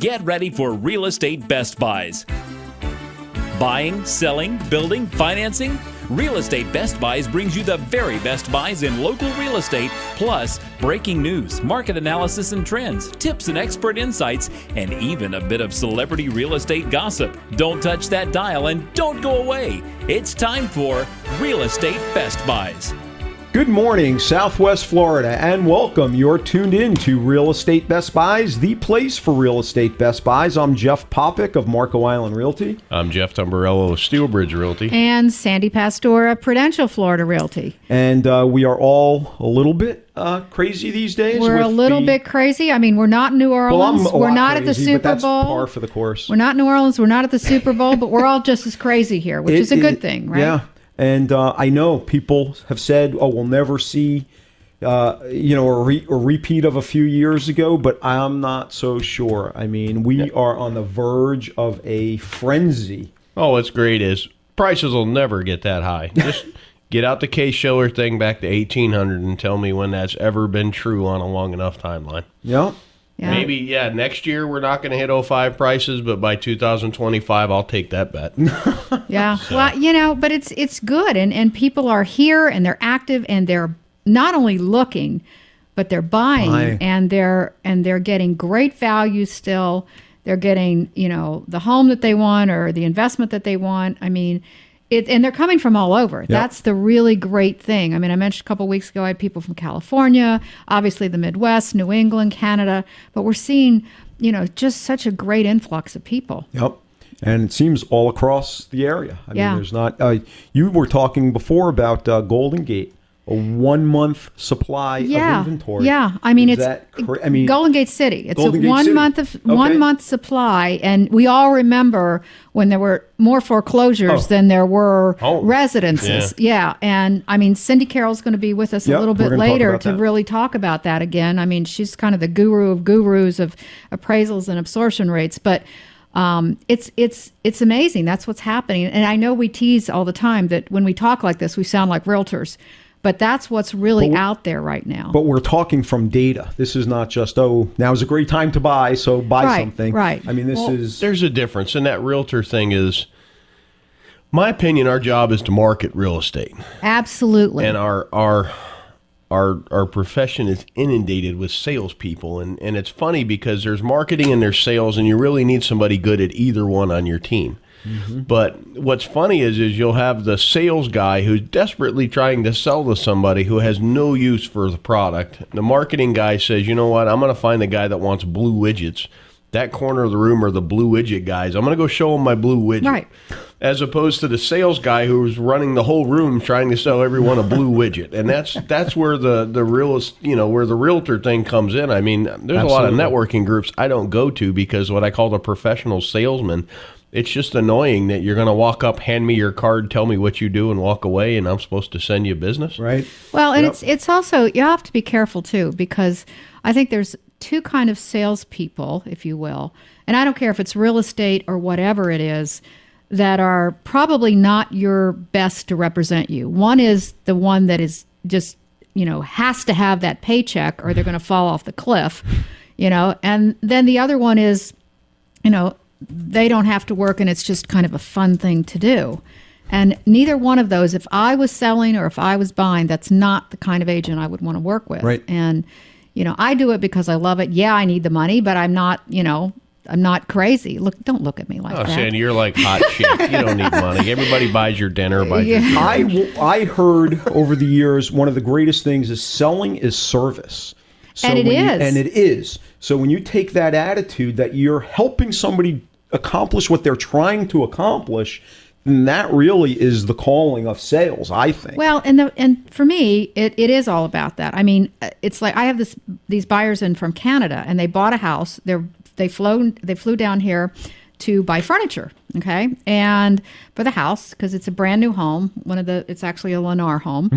Get ready for Real Estate Best Buys. Buying, selling, building, financing? Real Estate Best Buys brings you the very best buys in local real estate, plus breaking news, market analysis and trends, tips and expert insights, and even a bit of celebrity real estate gossip. Don't touch that dial and don't go away. It's time for Real Estate Best Buys. Good morning, Southwest Florida, and welcome. You're tuned in to Real Estate Best Buys, the place for real estate best buys. I'm Jeff Popick of Marco Island Realty. I'm Jeff Tamburello of Steelbridge Realty. And Sandy Pastora, Prudential Florida Realty. And we are all a little bit crazy these days. We're a little bit crazy. I mean, we're not in New Orleans. We're not crazy, at the Super but that's Bowl. Par for the course. We're not in New Orleans. We're not at the Super Bowl, but we're all just as crazy here, which is a good thing, right? Yeah. And I know people have said, "Oh, we'll never see, a repeat of a few years ago." But I'm not so sure. I mean, we are on the verge of a frenzy. Oh, what's great is prices will never get that high. Just get out the Case-Shiller thing back to 1800 and tell me when that's ever been true on a long enough timeline. Yeah. Yeah. Maybe, next year we're not going to hit 05 prices, but by 2025, I'll take that bet. Yeah. So. Well, but it's good. And people are here and they're active and they're not only looking, but they're buying and they're getting great value still. They're getting, the home that they want or the investment that they want. I mean, and they're coming from all over. Yep. That's the really great thing. I mean, I mentioned a couple of weeks ago, I had people from California, obviously the Midwest, New England, Canada, but we're seeing, just such a great influx of people. Yep. And it seems all across the area. I mean, there's not, you were talking before about Golden Gate. A 1 month supply of inventory. Yeah, I mean Golden Gate City. It's Golden a Gate City. 1 month supply, and we all remember when there were more foreclosures than there were residences. Yeah, and I mean Cindy Carroll's going to be with us a little bit later to really talk about that again. I mean she's kind of the guru of gurus of appraisals and absorption rates, but. It's amazing. That's what's happening, and I know we tease all the time that when we talk like this, we sound like realtors. But that's what's really out there right now. But we're talking from data. This is not just, now's a great time to buy, so buy something. Right. I mean, There's a difference. And that realtor thing is, my opinion, our job is to market real estate. Absolutely. And our profession is inundated with salespeople. And it's funny because there's marketing and there's sales, and you really need somebody good at either one on your team. Mm-hmm. But what's funny is you'll have the sales guy who's desperately trying to sell to somebody who has no use for the product. The marketing guy says, you know what, I'm going to find the guy that wants blue widgets. That corner of the room are the blue widget guys. I'm going to go show them my blue widget. Right. As opposed to the sales guy who's running the whole room trying to sell everyone a blue widget. And that's where the realist, where the realtor thing comes in. I mean, there's a lot of networking groups I don't go to because what I call the professional salesman, it's just annoying that you're going to walk up, hand me your card, tell me what you do, and walk away, and I'm supposed to send you business. Right. Well, and it's also, you have to be careful, too, because I think there's two kind of salespeople, if you will, and I don't care if it's real estate or whatever it is, that are probably not your best to represent you. One is the one that is just, has to have that paycheck or they're going to fall off the cliff, and then the other one is, they don't have to work and it's just kind of a fun thing to do. And neither one of those, if I was selling or if I was buying, that's not the kind of agent I would want to work with. Right. And, I do it because I love it. Yeah, I need the money, but I'm not, I'm not crazy. Don't look at me like that. Sandy, you're like hot shit. You don't need money. Everybody buys your dinner, buys your food. I heard over the years, one of the greatest things is selling is service. So and it is. So when you take that attitude that you're helping somebody accomplish what they're trying to accomplish, then that really is the calling of sales, I think. Well, and for me, it is all about that. I mean, it's like I have these buyers in from Canada, and they bought a house. They flew down here to buy furniture, okay, and for the house because it's a brand new home. It's actually a Lennar home,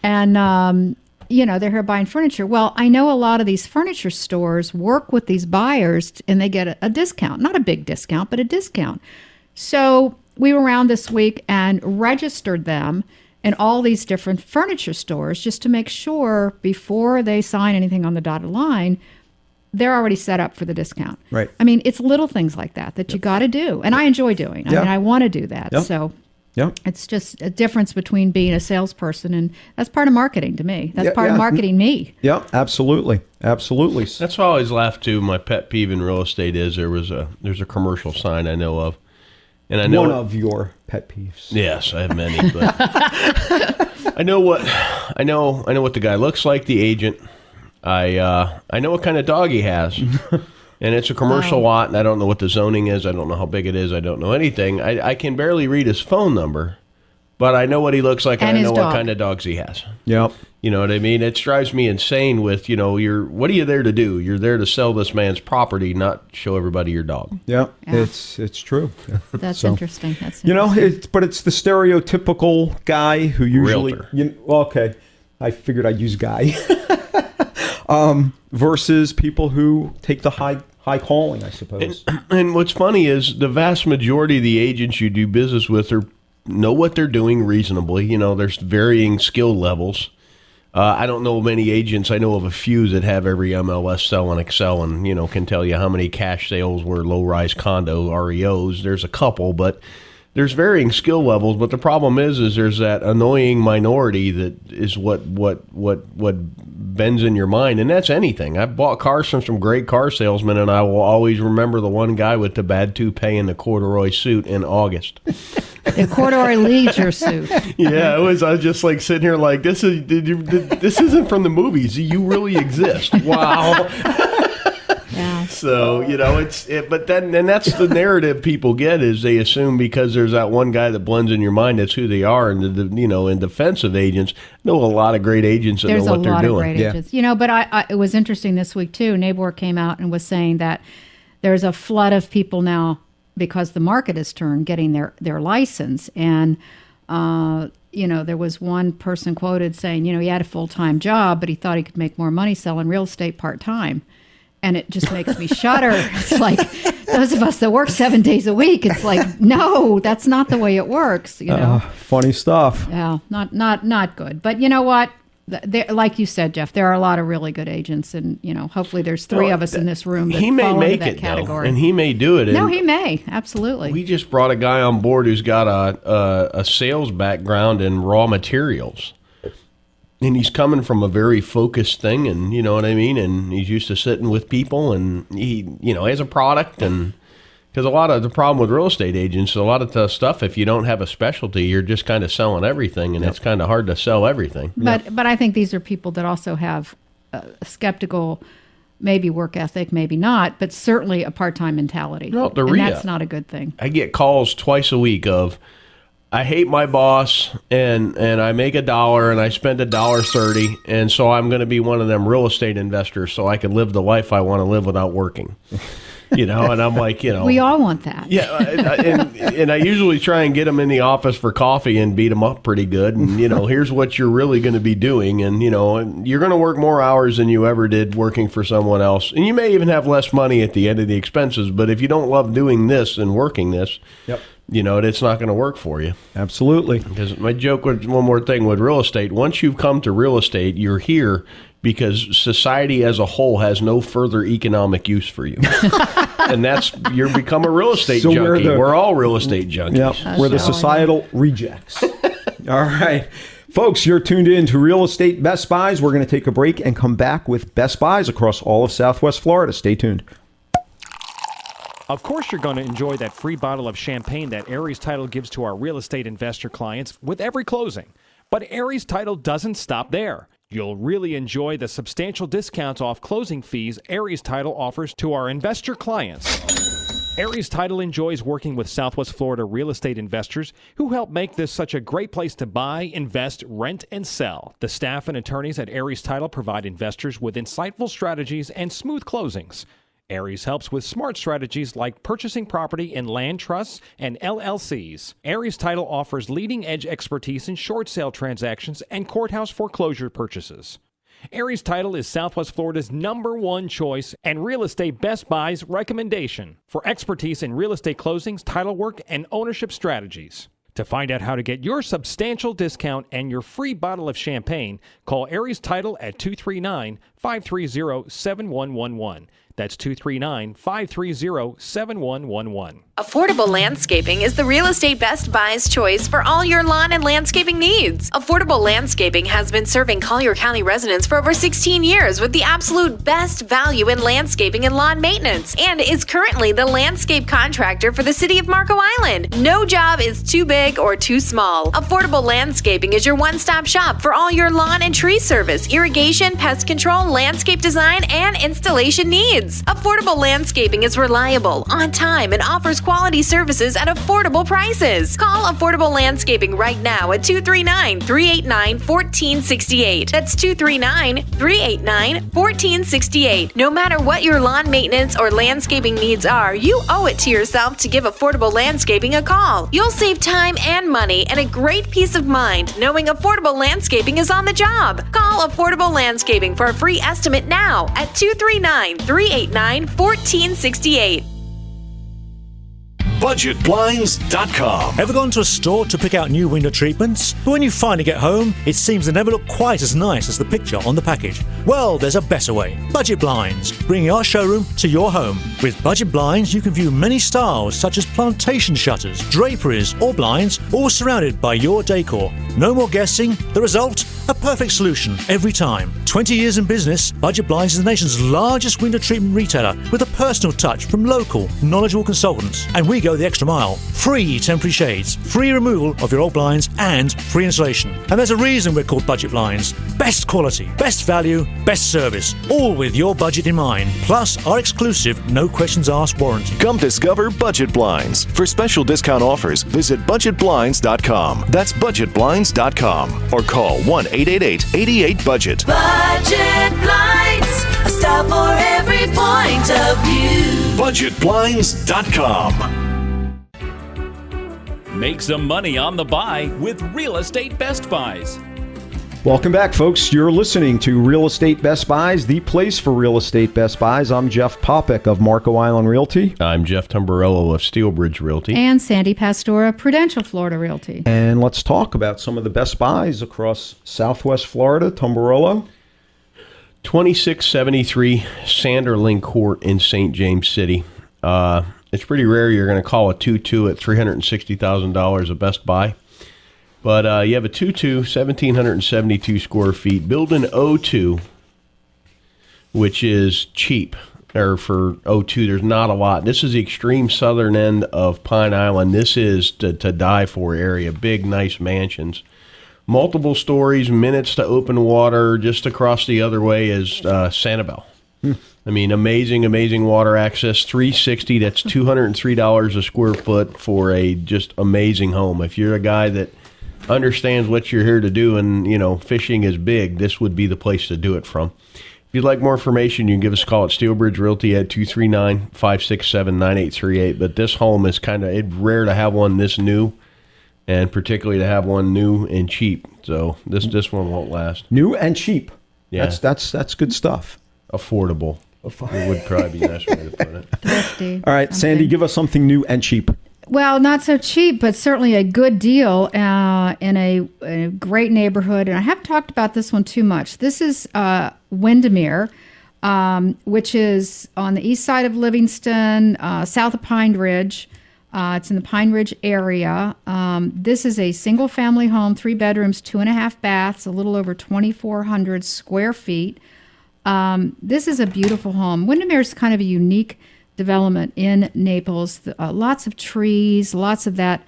and they're here buying furniture. Well, I know a lot of these furniture stores work with these buyers and they get a discount, not a big discount, but a discount. So we were around this week and registered them in all these different furniture stores just to make sure before they sign anything on the dotted line they're already set up for the discount. Right. I mean, it's little things like that you got to do. And I enjoy doing. I Yeah. mean, I want to do that. Yep. So Yep. it's just a difference between being a salesperson, and that's part of marketing to me. That's Yeah, part yeah. of marketing me. Yeah, absolutely. Absolutely. That's why I always laugh too. My pet peeve in real estate is there's a commercial sign I know of, and I know One of your pet peeves. Yes, I have many, but I know what the guy looks like, the agent. I know what kind of dog he has. And it's a commercial lot, and I don't know what the zoning is. I don't know how big it is. I don't know anything. I can barely read his phone number, but I know what he looks like, and I his know dog. what kind of dogs he has. Yep. You know what I mean? It drives me insane with, what are you there to do? You're there to sell this man's property, not show everybody your dog. Yep. Yeah. It's true. That's So, interesting. That's You know, interesting. but it's the stereotypical guy who usually. Realtor. Well, okay, I figured I'd use guy. Versus people who take the high calling, I suppose. And what's funny is the vast majority of the agents you do business with know what they're doing reasonably. You know, there's varying skill levels. I don't know many agents. I know of a few that have every MLS cell in Excel and, can tell you how many cash sales were low-rise condo REOs. There's a couple, but there's varying skill levels. But the problem is there's that annoying minority that is what bends in your mind, and that's anything. I've bought cars from some great car salesmen, and I will always remember the one guy with the bad toupee and the corduroy suit in August. The corduroy leisure suit. Yeah, I was just like sitting here like, this isn't from the movies. You really exist. Wow. Yeah. So, but then that's the narrative people get is they assume because there's that one guy that blends in your mind, that's who they are. And, in defense of agents, know a lot of great agents that There's know what a they're lot doing. of great agents. But it was interesting this week too. Nabor came out and was saying that there's a flood of people now because the market has turned getting their license. And, there was one person quoted saying, he had a full-time job, but he thought he could make more money selling real estate part-time. And it just makes me shudder. It's like those of us that work 7 days a week, it's like, no, that's not the way it works, Funny stuff. Yeah, not good. But you know what? Like you said, Jeff, there are a lot of really good agents, and hopefully there's three of us in this room that He may fall make into that it, category. though, and he may do it. No, and he may absolutely. We just brought a guy on board who's got a sales background in raw materials. And he's coming from a very focused thing, and you know what I mean? And he's used to sitting with people, and he has a product. And because a lot of the problem with real estate agents, a lot of the stuff, if you don't have a specialty, you're just kind of selling everything, and it's kind of hard to sell everything. But I think these are people that also have a skeptical, maybe work ethic, maybe not, but certainly a part-time mentality. No, and that's not a good thing. I get calls twice a week of, I hate my boss, and I make $1 and I spend $1.30, and so I'm going to be one of them real estate investors so I can live the life I want to live without working. And I'm like, We all want that. Yeah, and I usually try and get them in the office for coffee and beat them up pretty good. And, here's what you're really going to be doing. And, you're going to work more hours than you ever did working for someone else. And you may even have less money at the end of the expenses. But if you don't love doing this and working this, Yep. it's not going to work for you. Absolutely. Because my joke was one more thing with real estate. Once you've come to real estate, you're here because society as a whole has no further economic use for you. And you're become a real estate junkie. We're all real estate junkies. Yep. We're the societal rejects. All right. Folks, you're tuned in to Real Estate Best Buys. We're going to take a break and come back with Best Buys across all of Southwest Florida. Stay tuned. Of course, you're going to enjoy that free bottle of champagne that Aries Title gives to our real estate investor clients with every closing. But Aries Title doesn't stop there. You'll really enjoy the substantial discounts off closing fees Aries Title offers to our investor clients. Aries Title enjoys working with Southwest Florida real estate investors who help make this such a great place to buy, invest, rent, and sell. The staff and attorneys at Aries Title provide investors with insightful strategies and smooth closings. Aries helps with smart strategies like purchasing property in land trusts and LLCs. Aries Title offers leading-edge expertise in short sale transactions and courthouse foreclosure purchases. Aries Title is Southwest Florida's #1 choice and Real Estate Best Buys recommendation for expertise in real estate closings, title work, and ownership strategies. To find out how to get your substantial discount and your free bottle of champagne, call Aries Title at 239-530-7111. That's 239-530-7111. Affordable Landscaping is the real estate Best Buy's choice for all your lawn and landscaping needs. Affordable Landscaping has been serving Collier County residents for over 16 years with the absolute best value in landscaping and lawn maintenance, and is currently the landscape contractor for the city of Marco Island. No job is too big or too small. Affordable Landscaping is your one-stop shop for all your lawn and tree service, irrigation, pest control, landscape design, and installation needs. Affordable Landscaping is reliable, on time, and offers quality services at affordable prices. Call Affordable Landscaping right now at 239-389-1468. That's 239-389-1468. No matter what your lawn maintenance or landscaping needs are, you owe it to yourself to give Affordable Landscaping a call. You'll save time and money and a great peace of mind knowing Affordable Landscaping is on the job. Call Affordable Landscaping for a free estimate now at 239-389-1468. BudgetBlinds.com. Ever gone to a store to pick out new window treatments? But when you finally get home, it seems they never look quite as nice as the picture on the package. Well, there's a better way. Budget Blinds, bringing our showroom to your home. With Budget Blinds, you can view many styles such as plantation shutters, draperies, or blinds, all surrounded by your decor. No more guessing. The result? A perfect solution every time. 20 years in business, Budget Blinds is the nation's largest window treatment retailer with a personal touch from local, knowledgeable consultants. And we go the extra mile. Free temporary shades, free removal of your old blinds, and free installation. And there's a reason we're called Budget Blinds. Best quality, best value, best service, all with your budget in mind. Plus our exclusive no questions asked warranty. Come discover Budget Blinds. For special discount offers, visit BudgetBlinds.com. That's BudgetBlinds.com. Or call 1-888-88-BUDGET. Budget Blinds, a style for every point of view. BudgetBlinds.com. Make some money on the buy with Real Estate Best Buys. Welcome back, folks. You're listening to Real Estate Best Buys, the place for Real Estate Best Buys. I'm Jeff Popek of Marco Island Realty. I'm Jeff Tamburello of Steelbridge Realty. And Sandy Pastora, Prudential Florida Realty. And let's talk about some of the best buys across Southwest Florida. Tamburello. 2673 Sanderling Court in St. James City. It's pretty rare you're going to call a 2-2 at $360,000 a best buy. But you have a 2-2, 1,772 square feet, built in 02, which is cheap. Or for 02, there's not a lot. This is the extreme southern end of Pine Island. This is to die for area. Big, nice mansions. Multiple stories, minutes to open water. Just across the other way is Sanibel. I mean, amazing water access. $360, that's $203 a square foot for a just amazing home. If you're a guy that understands what you're here to do and, you know, fishing is big, this would be the place to do it from. If you'd like more information, you can give us a call at Steelbridge Realty at 239-567-9838. But this home is it's rare to have one this new, and particularly to have one new and cheap. So this one won't last. New and cheap. Yeah. That's good stuff. Affordable. It would probably be a nice way to put it. Thrifty. All right, Sandy, give us something new and cheap. Well, not so cheap, but certainly a good deal in a great neighborhood. And I haven't talked about this one too much. This is Windermere, which is on the east side of Livingston, south of Pine Ridge. It's in the Pine Ridge area. This is a single-family home, 3 bedrooms, 2.5 baths, a little over 2,400 square feet. This is a beautiful home. Windermere is kind of a unique development in Naples. Lots of trees, lots of that,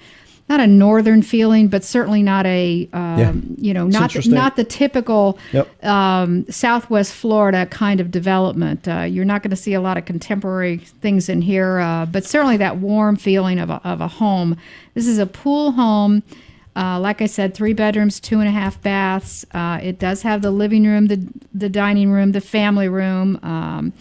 not a northern feeling, but certainly not a, not the typical Southwest Florida kind of development. You're not going to see a lot of contemporary things in here, but certainly that warm feeling of a home. This is a pool home. Like I said, 3 bedrooms, 2.5 baths. It does have the living room, the dining room, the family room.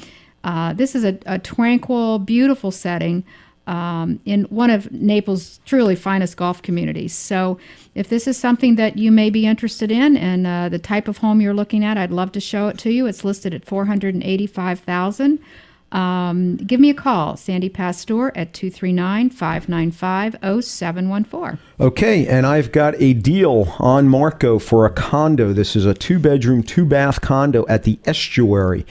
This is a tranquil, beautiful setting in one of Naples' truly finest golf communities. So if this is something that you may be interested in and the type of home you're looking at, I'd love to show it to you. It's listed at $485,000. give me a call, Sandy Pastor at 239-595-0714. Okay, and I've got a deal on Marco for a condo. This is a 2-bedroom, 2-bath condo at the Estuary.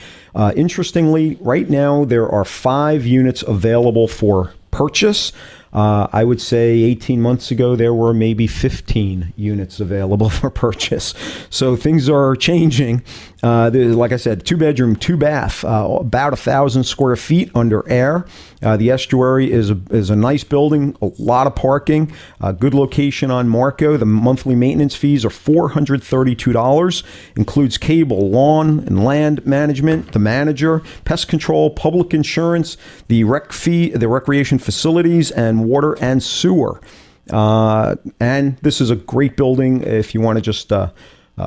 Interestingly, right now there are 5 units available for purchase. I would say 18 months ago, there were maybe 15 units available for purchase. So things are changing. Like I said, 2-bedroom, 2-bath, about 1,000 square feet under air. The Estuary is a nice building, a lot of parking, good location on Marco. The monthly maintenance fees are $432, includes cable, lawn and land management, the manager, pest control, public insurance, the recreation facilities, and water and sewer. And this is a great building if you want to just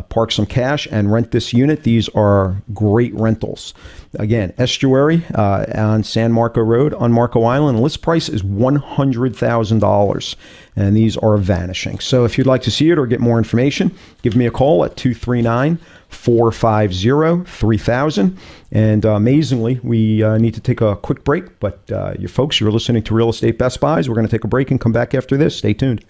park some cash and rent this unit. These are great rentals. Again, Estuary on San Marco Road on Marco Island. List price is $100,000, and these are vanishing. So if you'd like to see it or get more information, give me a call at 239-450-3000. And amazingly, we need to take a quick break, but you folks, you're listening to Real Estate Best Buys. We're going to take a break and come back after this. Stay tuned.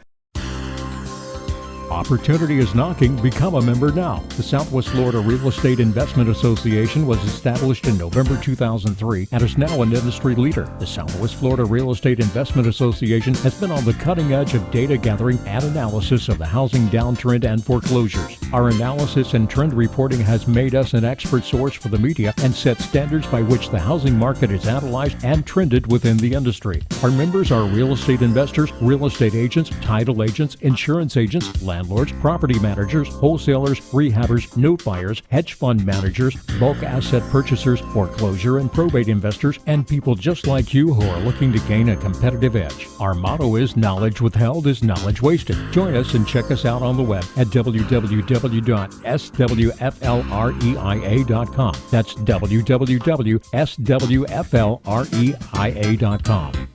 Opportunity is knocking. Become a member now. The Southwest Florida Real Estate Investment Association was established in November 2003 and is now an industry leader. The Southwest Florida Real Estate Investment Association has been on the cutting edge of data gathering and analysis of the housing downtrend and foreclosures. Our analysis and trend reporting has made us an expert source for the media and set standards by which the housing market is analyzed and trended within the industry. Our members are real estate investors, real estate agents, title agents, insurance agents, landlords, property managers, wholesalers, rehabbers, note buyers, hedge fund managers, bulk asset purchasers, foreclosure and probate investors, and people just like you who are looking to gain a competitive edge. Our motto is knowledge withheld is knowledge wasted. Join us and check us out on the web at www.swflreia.com. That's www.swflreia.com.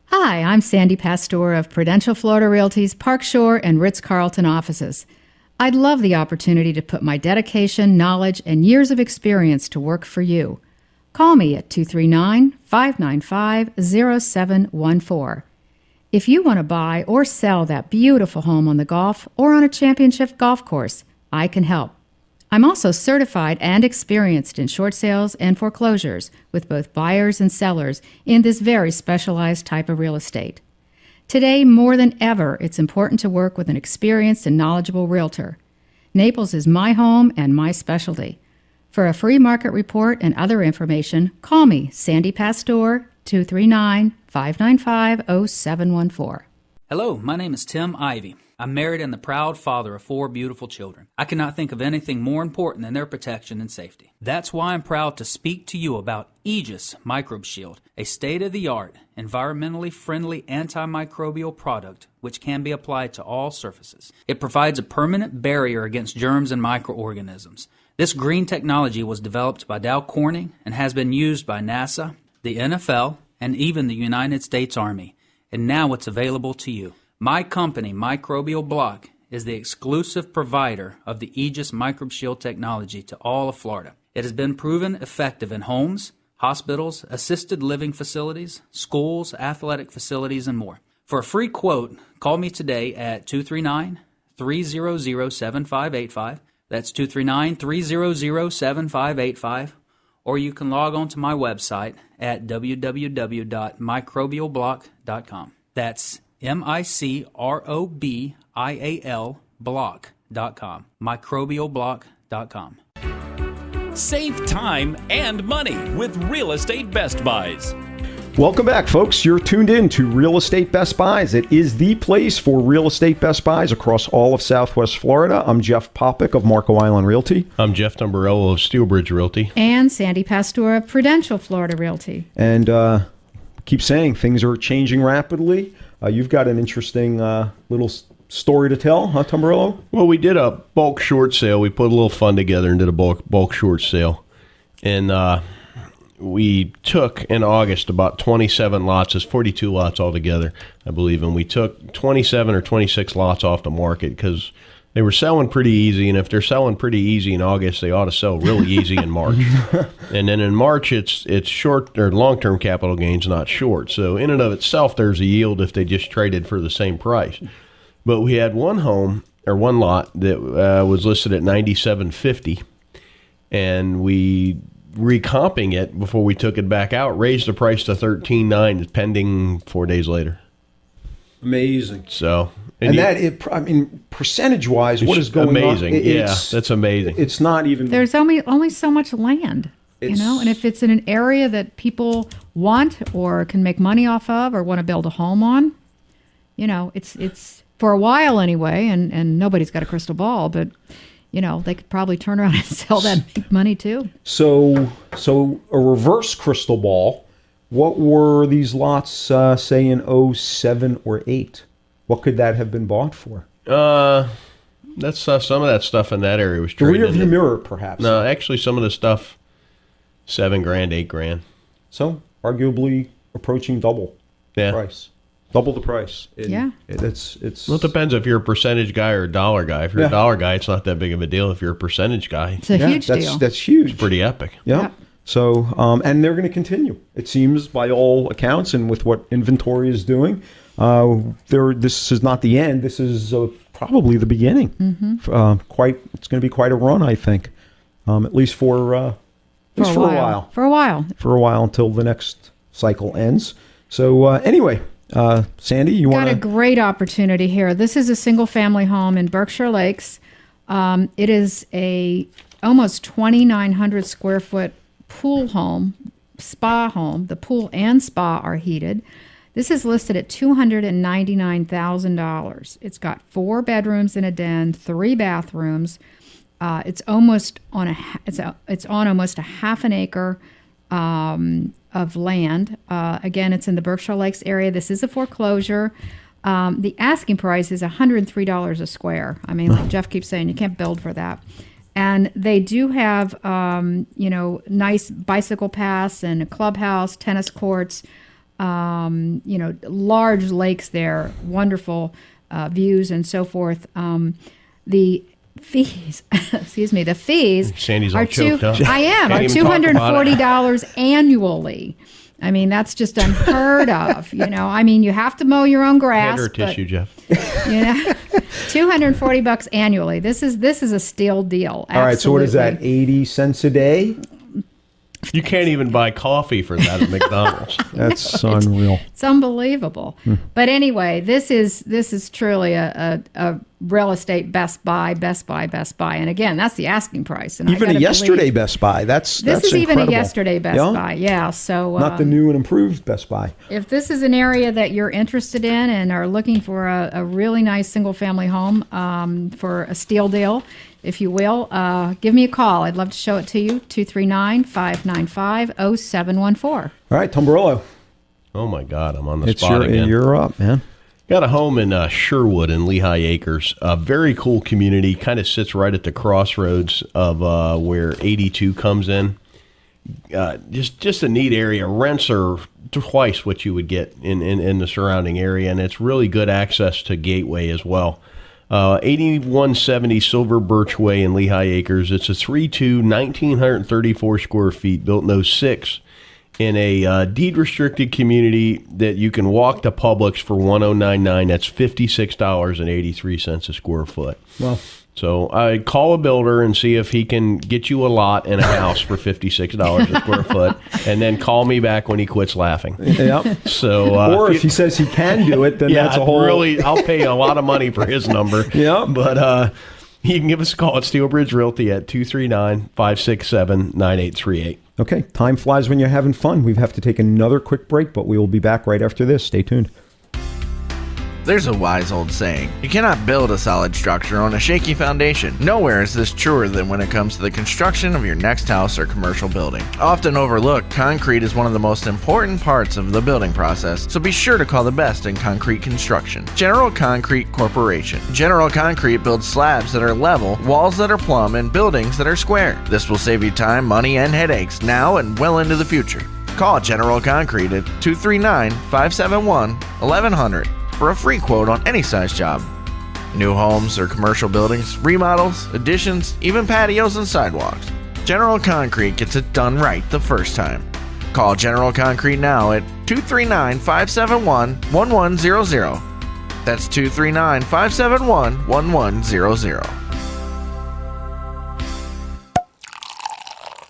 Hi, I'm Sandy Pastor of Prudential Florida Realty's Park Shore and Ritz-Carlton offices. I'd love the opportunity to put my dedication, knowledge, and years of experience to work for you. Call me at 239-595-0714. If you want to buy or sell that beautiful home on the Gulf or on a championship golf course, I can help. I'm also certified and experienced in short sales and foreclosures with both buyers and sellers in this very specialized type of real estate. Today, more than ever, it's important to work with an experienced and knowledgeable realtor. Naples is my home and my specialty. For a free market report and other information, call me, Sandy Pastor, 239-595-0714. Hello, my name is Tim Ivey. I'm married and the proud father of 4 beautiful children. I cannot think of anything more important than their protection and safety. That's why I'm proud to speak to you about Aegis Microbe Shield, a state-of-the-art, environmentally friendly antimicrobial product which can be applied to all surfaces. It provides a permanent barrier against germs and microorganisms. This green technology was developed by Dow Corning and has been used by NASA, the NFL, and even the United States Army. And now it's available to you. My company, Microbial Block, is the exclusive provider of the Aegis Microbe Shield technology to all of Florida. It has been proven effective in homes, hospitals, assisted living facilities, schools, athletic facilities, and more. For a free quote, call me today at 239-300-7585. That's 239-300-7585. Or you can log on to my website at www.microbialblock.com. That's MICROBIAL block.com. Microbialblock.com. Save time and money with Real Estate Best Buys. Welcome back, folks. You're tuned in to Real Estate Best Buys. It is the place for real estate Best Buys across all of Southwest Florida. I'm Jeff Popick of Marco Island Realty. I'm Jeff Dumbarello of Steelbridge Realty. And Sandy Pastor of Prudential Florida Realty. And keep saying things are changing rapidly. You've got an interesting little story to tell, huh, Dumbarello? Well, we did a bulk short sale. We put a little fund together and did a bulk short sale. And we took in August about 27 lots. There's 42 lots altogether, I believe. And we took 27 or 26 lots off the market because They were selling pretty easy, and if they're selling pretty easy in August, they ought to sell really easy in March. And then in March, it's short or long-term capital gains, not short. So in and of itself, there's a yield if they just traded for the same price. But we had one lot that was listed at $97.50, and we recomping it before we took it back out, raised the price to $13.9, pending 4 days later. Amazing. So. Percentage-wise, what is going amazing. on? That's amazing. It's not even. There's only so much land, and if it's in an area that people want or can make money off of or want to build a home on, it's for a while anyway, and nobody's got a crystal ball, but they could probably turn around and sell that and make money too. So a reverse crystal ball. What were these lots say in 07 or 8? What could that have been bought for? That's some of that stuff in that area was traded. The rear view mirror, perhaps. No, actually, some of the stuff, $7,000, $8,000. So arguably approaching double the price. Double the price. It's. Well, it depends if you're a percentage guy or a dollar guy. If you're a dollar guy, it's not that big of a deal. If you're a percentage guy, it's a huge deal. That's huge. It's pretty epic. Yeah. So, and they're going to continue. It seems, by all accounts, and with what inventory is doing. This is not the end. This is probably the beginning. Mm-hmm. It's going to be quite a run, I think. At least for a while. For a while until the next cycle ends. So anyway, Sandy, you want got a great opportunity here. This is a single-family home in Berkshire Lakes. It is a almost 2,900 square foot pool home, spa home. The pool and spa are heated. This is listed at $299,000. It's got 4 bedrooms and a den, 3 bathrooms. It's on almost a half an acre of land. Again, it's in the Berkshire Lakes area. This is a foreclosure. The asking price is $103 a square. I mean, like Jeff keeps saying, you can't build for that. And they do have, nice bicycle paths and a clubhouse, tennis courts. Large lakes there, wonderful views and so forth. The fees, the fees Sandy's are all choked up. I am, are $240 annually. I mean, that's just unheard of. You have to mow your own grass. Hand her a tissue, Jeff. $240 annually. This is a steal deal. Absolutely. All right, so what is that? 80 cents a day? You can't even buy coffee for that at McDonald's. That's unreal. It's unbelievable. But anyway, this is truly a real estate Best Buy. And again, that's the asking price. And even a yesterday Best Buy. This is even incredible. a yesterday Best Buy. Yeah. So not the new and improved Best Buy. If this is an area that you're interested in and are looking for a really nice single family home for a steal deal, if you will, give me a call. I'd love to show it to you. 239-595-0714. All right, Tom Barillo. Oh, my God. I'm on the spot again. You're up, man. Got a home in Sherwood in Lehigh Acres. A very cool community. Kind of sits right at the crossroads of where 82 comes in. Just a neat area. Rents are twice what you would get in the surrounding area, and it's really good access to Gateway as well. 8170 Silver Birch Way in Lehigh Acres. It's a 3-2, 1,934 square feet, built in 06, in a deed-restricted community that you can walk to Publix for $1,099. That's $56.83 a square foot. Wow. So I call a builder and see if he can get you a lot and a house for $56 a square foot, and then call me back when he quits laughing. Yep. So, or if he says he can do it, then that's a whole. I'll pay a lot of money for his number. Yeah. But you can give us a call at Steel Bridge Realty at 239-567-9838. Okay. Time flies when you're having fun. We have to take another quick break, but we will be back right after this. Stay tuned. There's a wise old saying, you cannot build a solid structure on a shaky foundation. Nowhere is this truer than when it comes to the construction of your next house or commercial building. Often overlooked, concrete is one of the most important parts of the building process, so be sure to call the best in concrete construction. General Concrete Corporation. General Concrete builds slabs that are level, walls that are plumb, and buildings that are square. This will save you time, money, and headaches now and well into the future. Call General Concrete at 239-571-1100. for a free quote on any size job. New homes or commercial buildings, remodels, additions, even patios and sidewalks. General Concrete gets it done right the first time. Call General Concrete now at 239-571-1100. That's 239-571-1100.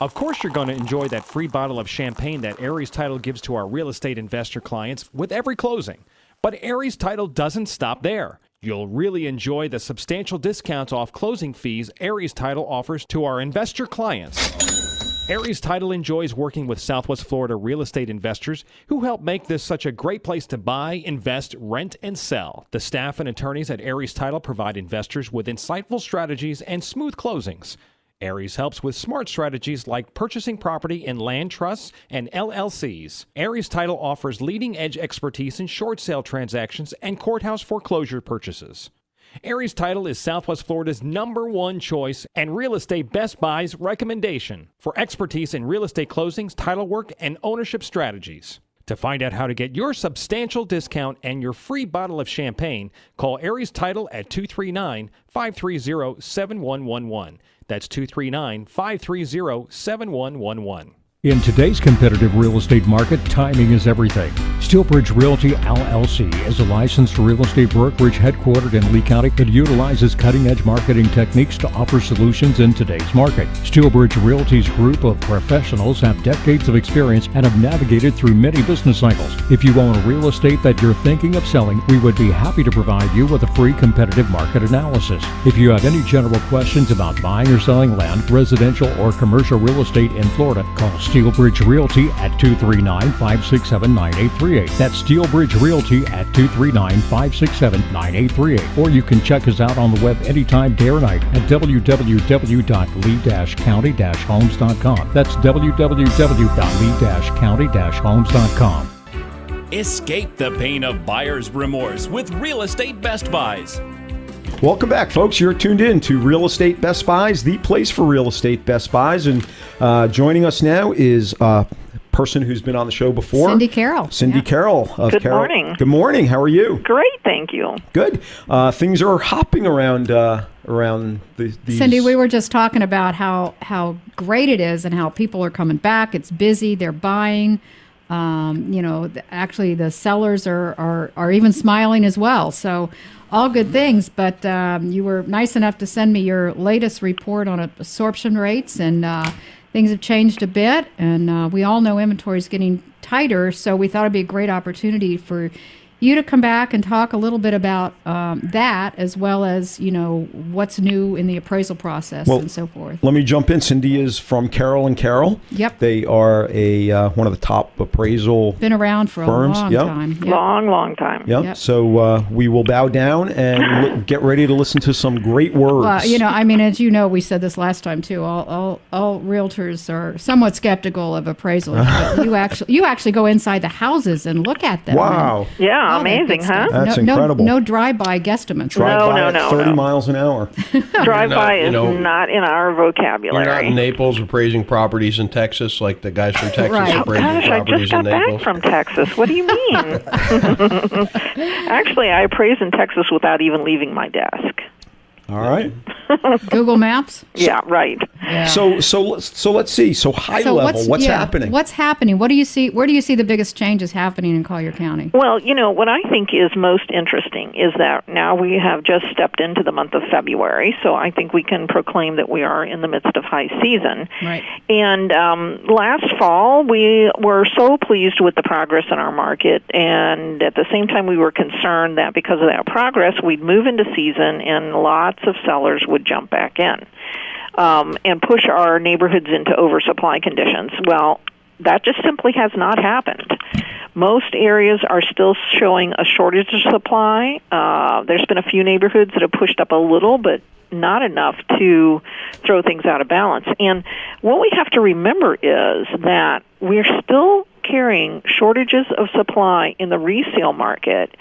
Of course, you're going to enjoy that free bottle of champagne that Aries Title gives to our real estate investor clients with every closing. But Aries Title doesn't stop there. You'll really enjoy the substantial discounts off closing fees Aries Title offers to our investor clients. Aries Title enjoys working with Southwest Florida real estate investors who help make this such a great place to buy, invest, rent, and sell. The staff and attorneys at Aries Title provide investors with insightful strategies and smooth closings. Aries helps with smart strategies like purchasing property in land trusts and LLCs. Aries Title offers leading-edge expertise in short sale transactions and courthouse foreclosure purchases. Aries Title is Southwest Florida's #1 choice and Real Estate Best Buy's recommendation for expertise in real estate closings, title work, and ownership strategies. To find out how to get your substantial discount and your free bottle of champagne, call Aries Title at 239-530-7111. That's 239-530-7111. In today's competitive real estate market, timing is everything. Steelbridge Realty LLC is a licensed real estate brokerage headquartered in Lee County that utilizes cutting-edge marketing techniques to offer solutions in today's market. Steelbridge Realty's group of professionals have decades of experience and have navigated through many business cycles. If you own real estate that you're thinking of selling, we would be happy to provide you with a free competitive market analysis. If you have any general questions about buying or selling land, residential or commercial real estate in Florida, call Steelbridge Realty at 239-567-9838. That's Steelbridge Realty at 239-567-9838. Or you can check us out on the web anytime, day or night at www.lee-county-homes.com. That's www.lee-county-homes.com. Escape the pain of buyer's remorse with Real Estate Best Buys. Welcome back, folks. You're tuned in to Real Estate Best Buys, the place for real estate Best Buys. And joining us now is a person who's been on the show before. Cindy Carroll. Cindy Carroll. Good morning. Good morning. How are you? Great, thank you. Good. Things are hopping around these... Cindy, we were just talking about how great it is and how people are coming back. It's busy. They're buying. Actually, the sellers are even smiling as well. So all good things. But you were nice enough to send me your latest report on absorption rates, and things have changed a bit. And we all know inventory is getting tighter. So we thought it'd be a great opportunity for you to come back and talk a little bit about that, as well as, what's new in the appraisal process and so forth. Let me jump in. Cindy is from Carroll & Carroll. Yep. They are one of the top appraisal Been around for firms. a long time. Yep. Long time. Yep. So we will bow down and get ready to listen to some great words. As you know, we said this last time too. All realtors are somewhat skeptical of appraisals, but you actually go inside the houses and look at them. Wow. Yeah. Amazing, huh? That's incredible. No drive-by guesstimates. Drive-by at 30 miles an hour. Drive-by is not in our vocabulary. You're not in Naples appraising properties in Texas like the guys from Texas Right. appraising properties I in just got Naples. back from Texas. What do you mean? Actually, I appraise in Texas without even leaving my desk. All right. Google Maps. Yeah, right. Yeah. So let's see. So high level, what's happening? What's happening? What do you see? Where do you see the biggest changes happening in Collier County? Well, what I think is most interesting is that now we have just stepped into the month of February, so I think we can proclaim that we are in the midst of high season. Right. And last fall, we were so pleased with the progress in our market, and at the same time, we were concerned that because of that progress, we'd move into season and lots of sellers would jump back in and push our neighborhoods into oversupply conditions. Well, that just simply has not happened. Most areas are still showing a shortage of supply. There's been a few neighborhoods that have pushed up a little, but not enough to throw things out of balance. And what we have to remember is that we're still carrying shortages of supply in the resale market.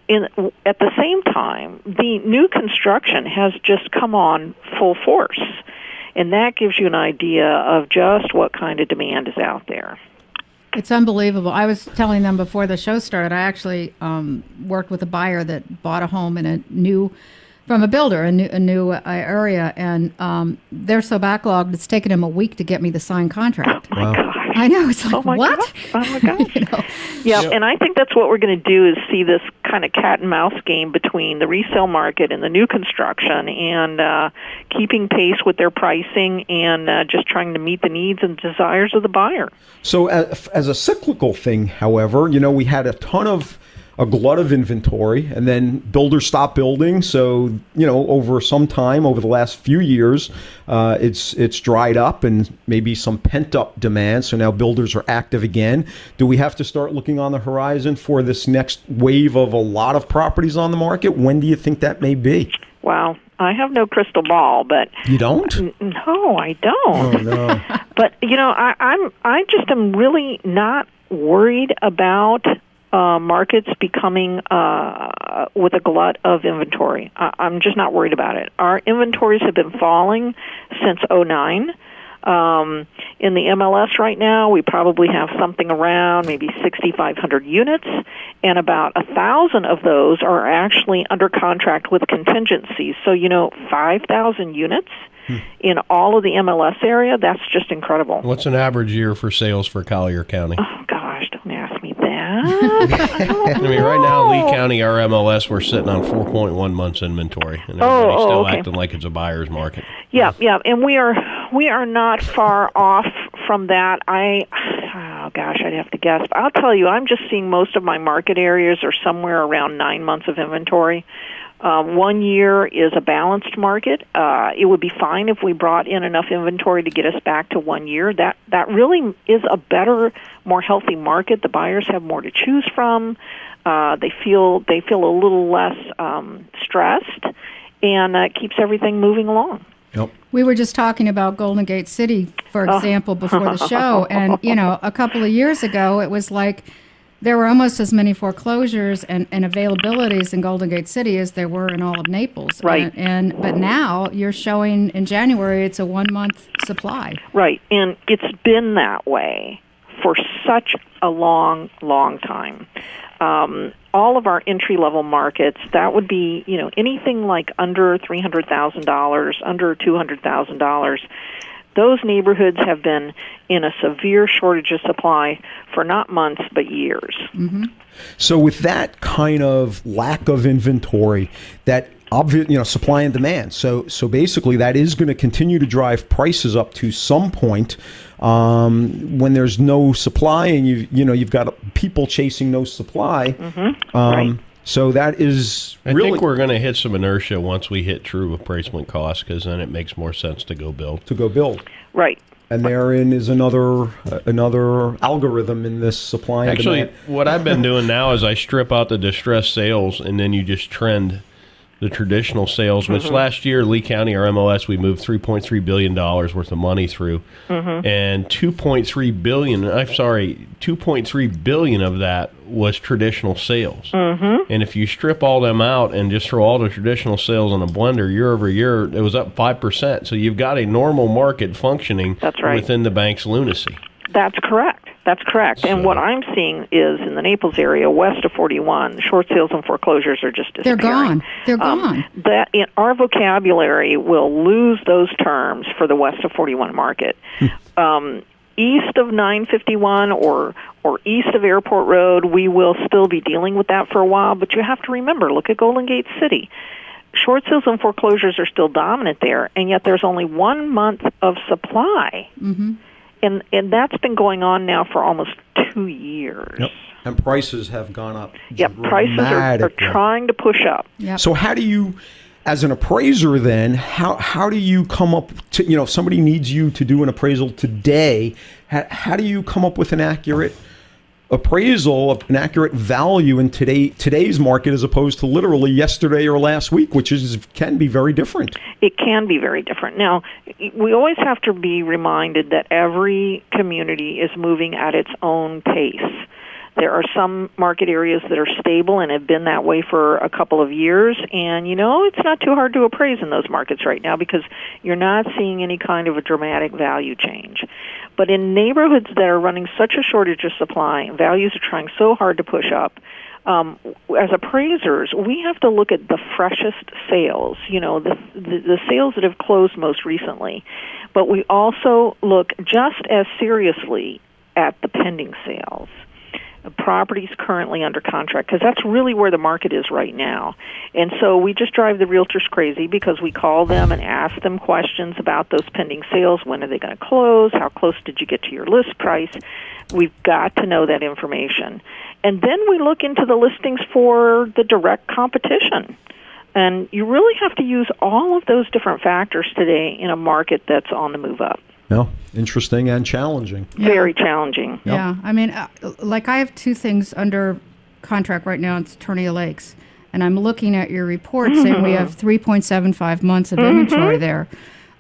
At the same time, the new construction has just come on full force, and that gives you an idea of just what kind of demand is out there. It's unbelievable. I was telling them before the show started, I actually worked with a buyer that bought a home in a new from a builder, a new area, and they're so backlogged. It's taken them a week to get me the signed contract. Oh my gosh. I know. It's like, Oh my what? gosh. Oh my gosh. You know? Yeah, and I think that's what we're going to do is see this kind of cat and mouse game between the resale market and the new construction, and keeping pace with their pricing, and just trying to meet the needs and desires of the buyer. So as a cyclical thing, however, we had a glut of inventory, and then builders stopped building. So, over some time, over the last few years, it's dried up, and maybe some pent up demand. So now builders are active again. Do we have to start looking on the horizon for this next wave of a lot of properties on the market? When do you think that may be? Wow. I have no crystal ball, but you don't? No, I don't. Oh no. But I just am really not worried about markets becoming with a glut of inventory. I'm just not worried about it. Our inventories have been falling since 2009. In the MLS right now, we probably have something around maybe 6,500 units, and about 1,000 of those are actually under contract with contingencies. So, 5,000 units in all of the MLS area, that's just incredible. What's an average year for sales for Collier County? Oh, gosh, don't ask me that. I mean, right now, Lee County, our MLS, we're sitting on 4.1 months inventory, and everybody's still acting like it's a buyer's market. Yeah, and we are not far off from that. I'd have to guess. But I'll tell you, I'm just seeing most of my market areas are somewhere around 9 months of inventory. 1 year is a balanced market. It would be fine if we brought in enough inventory to get us back to 1 year. That really is a better, more healthy market. The buyers have more to choose from. They feel a little less stressed, and it keeps everything moving along. Yep. We were just talking about Golden Gate City, for example, before the show, and a couple of years ago, it was like there were almost as many foreclosures and availabilities in Golden Gate City as there were in all of Naples. Right. But now you're showing in January it's a 1 month supply. Right, and it's been that way for such a long, long time. All of our entry-level markets, that would be, anything like under $300,000, under $200,000, those neighborhoods have been in a severe shortage of supply for not months but years. Mm-hmm. So with that kind of lack of inventory, that obvious, supply and demand. So basically, that is going to continue to drive prices up to some point. When there's no supply, and you've got people chasing no supply. Mm-hmm. Right. So that is I think we're going to hit some inertia once we hit true appraisement costs, because then it makes more sense to go build. Right. And therein is another algorithm in this supply and demand. Actually, what I've been doing now is I strip out the distressed sales, and then you just trend the traditional sales, which last year, Lee County, our MLS, we moved $3.3 billion worth of money through. And $2.3 billion of that was traditional sales. And if you strip all them out and just throw all the traditional sales on a blender year over year, it was up 5%. So you've got a normal market functioning within the bank's lunacy. That's correct. And what I'm seeing is in the Naples area, west of 41, short sales and foreclosures are just disappearing. They're gone. That in our vocabulary will lose those terms for the west of 41 market. East of 951 or east of Airport Road, we will still be dealing with that for a while. But you have to remember, look at Golden Gate City. Short sales and foreclosures are still dominant there, and yet there's only 1 month of supply. Mm-hmm. And that's been going on now for almost 2 years. Yep. And prices have gone up. Yep, prices are trying to push up. Yep. So how do you, as an appraiser then, how do you come up to, if somebody needs you to do an appraisal today, how do you come up with an accurate appraisal of an accurate value in today's market as opposed to literally yesterday or last week, which can be very different? It can be very different. Now, we always have to be reminded that every community is moving at its own pace. There are some market areas that are stable and have been that way for a couple of years, and it's not too hard to appraise in those markets right now because you're not seeing any kind of a dramatic value change. But in neighborhoods that are running such a shortage of supply, values are trying so hard to push up, as appraisers, we have to look at the freshest sales, the sales that have closed most recently. But we also look just as seriously at the pending sales, properties currently under contract, because that's really where the market is right now. And so we just drive the realtors crazy because we call them and ask them questions about those pending sales. When are they going to close? How close did you get to your list price? We've got to know that information. And then we look into the listings for the direct competition. And you really have to use all of those different factors today in a market that's on the move up. No, interesting and challenging. Very challenging. Yeah, I mean, like I have 2 things under contract right now. It's Turnia Lakes, and I'm looking at your report saying we have 3.75 months of inventory there.